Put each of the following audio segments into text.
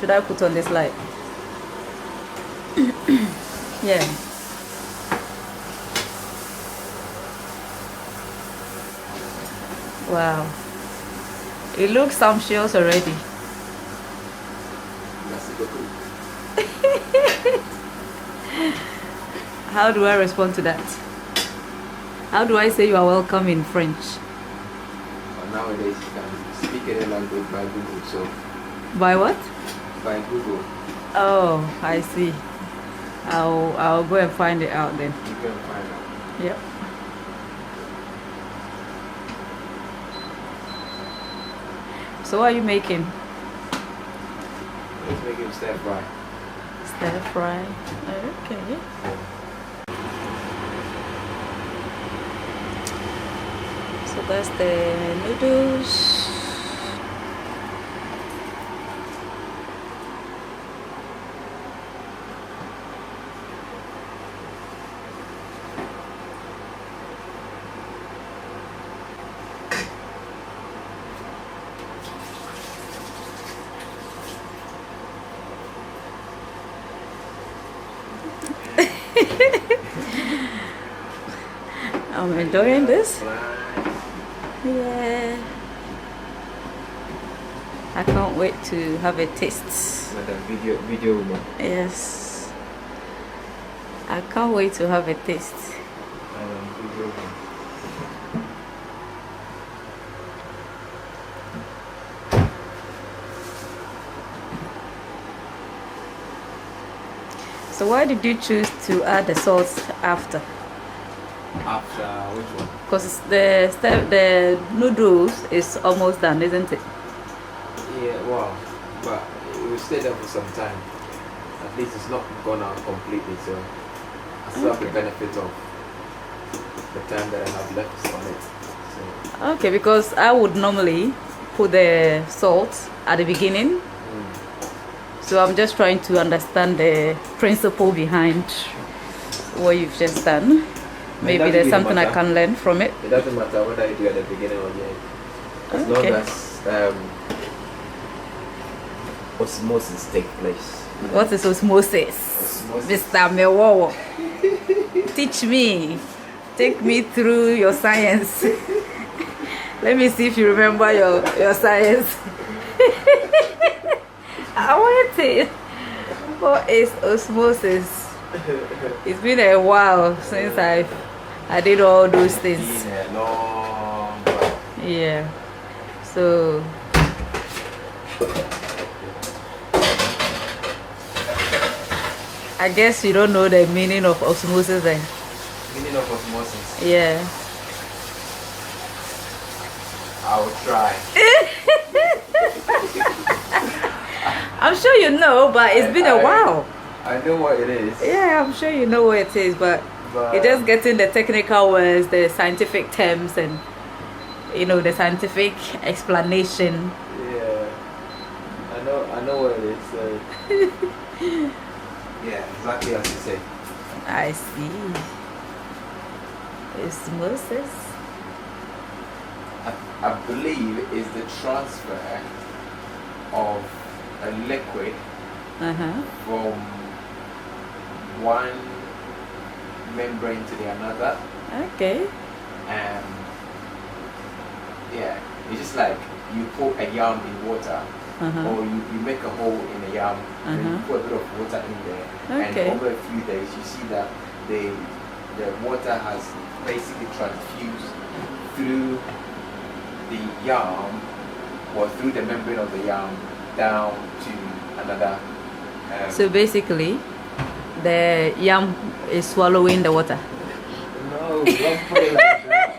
should I put on this light? Yeah. Wow. It looks sumptuous already. How do I respond to that? How do I say you are welcome in French? Nowadays you can speak any language by Google, so... By what? By Google. Oh, I see. I'll go and find it out then. You can find out. Yep. So what are you making? Let's make it stir fry. Stir fry. Okay. So that's the noodles. I'm enjoying this. Yeah. I can't wait to have a taste. Madam video woman. Yes. I can't wait to have a taste. Madam video woman. So why did you choose to add the sauce after? After which one? Because the noodles is almost done, isn't it? Yeah, wow. But it will stay there for some time. At least it's not gone out completely, so I still have the benefit of the time that I have left on it. So. Okay, because I would normally put the salt at the beginning. So I'm just trying to understand the principle behind what you've just done. Maybe there's something I can learn from it. It doesn't matter whether I do at the beginning or the end. As long as osmosis takes place. What is osmosis? Mr. Amewowor. Teach me. Take me through your science. Let me see if you remember your science. I want to. What is osmosis? It's been a while since I did all those things. It's been a long while. Yeah. So I guess you don't know the meaning of osmosis then. Meaning of osmosis. Yeah. I will try. I'm sure you know, but it's been a while. I know what it is. Yeah, I'm sure you know what it is, but you're just getting the technical words, the scientific terms, and the scientific explanation. Yeah, I know what it is. So. Yeah, exactly as you say. I see. Osmosis. I believe is the transfer of a liquid from one membrane to the another. Okay. Yeah, it's just like you put a yam in water, or you make a hole in a yam, and you put a bit of water in there, and over a few days you see that the water has basically transfused through the yam, or through the membrane of the yam, down to another. So basically, the yam is swallowing the water. No, don't put it like that.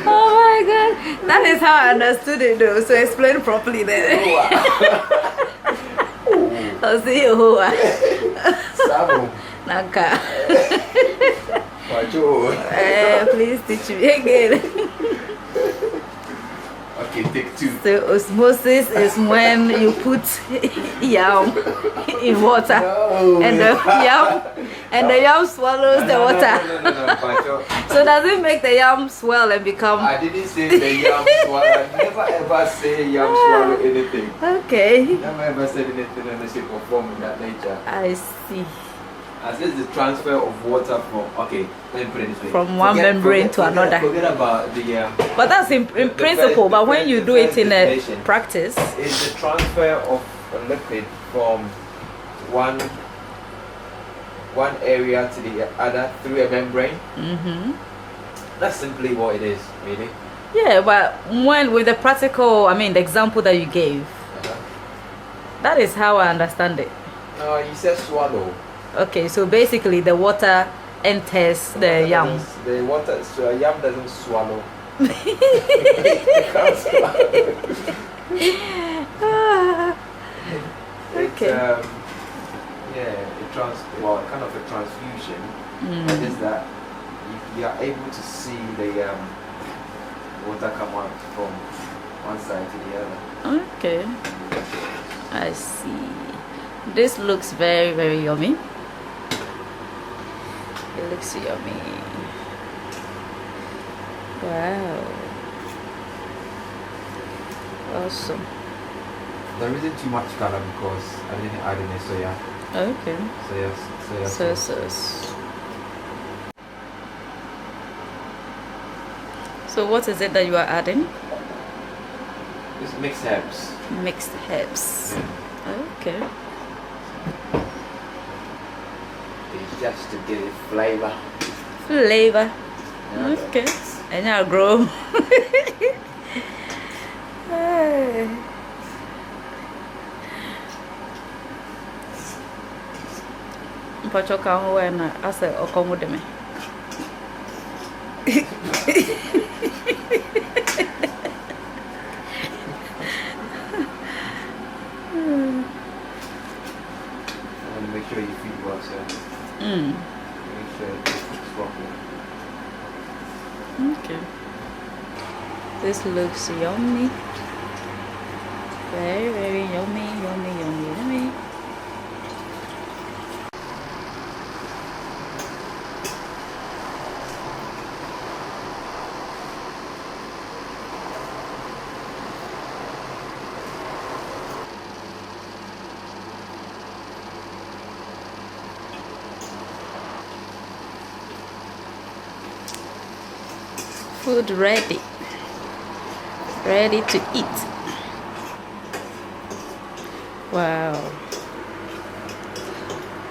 Oh my God, that is how I understood it though. So explain properly then. I'll see you. Samu. Naka. Wajo. Please teach me again. Okay, take two. So osmosis is when you put yam in water, No. and the yam swallows the water. No. So does it make the yam swell and become? I didn't say the yam swallow. I never ever say yam swallow anything. Okay. Never ever said anything in the shape or form in that nature. I see. As this is the transfer of water from, okay, let me put it this way. From one membrane to another. Forget about the... But that's in principle, but when you do it in a practice... It's the transfer of a liquid from one area to the other through a membrane. That's simply what it is, really. Yeah, but when with the practical, I mean the example that you gave, that is how I understand it. No, you said swallow. Okay, so basically the water enters the yam. The water, so a yam doesn't swallow. It can't swallow. Okay. Kind of a transfusion. That is that you are able to see the water come out from one side to the other. Okay, I see. This looks very, very yummy. It looks yummy. Wow. Awesome. There isn't too much color because I didn't add any soya. Okay. Soya sauce. So what is it that you are adding? It's mixed herbs. Mixed herbs. Yeah. Okay. It's just to give it flavor. Flavor. Yeah, Okay. And I'll grow. Mpachoka ho na ase okomo de me. Make sure you feed well, so make sure it's properly. Okay. This looks yummy. Very, very yummy. Food ready to eat. Wow,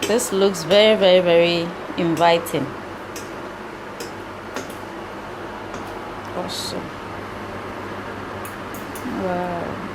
this looks very, very, very inviting. Awesome. Wow.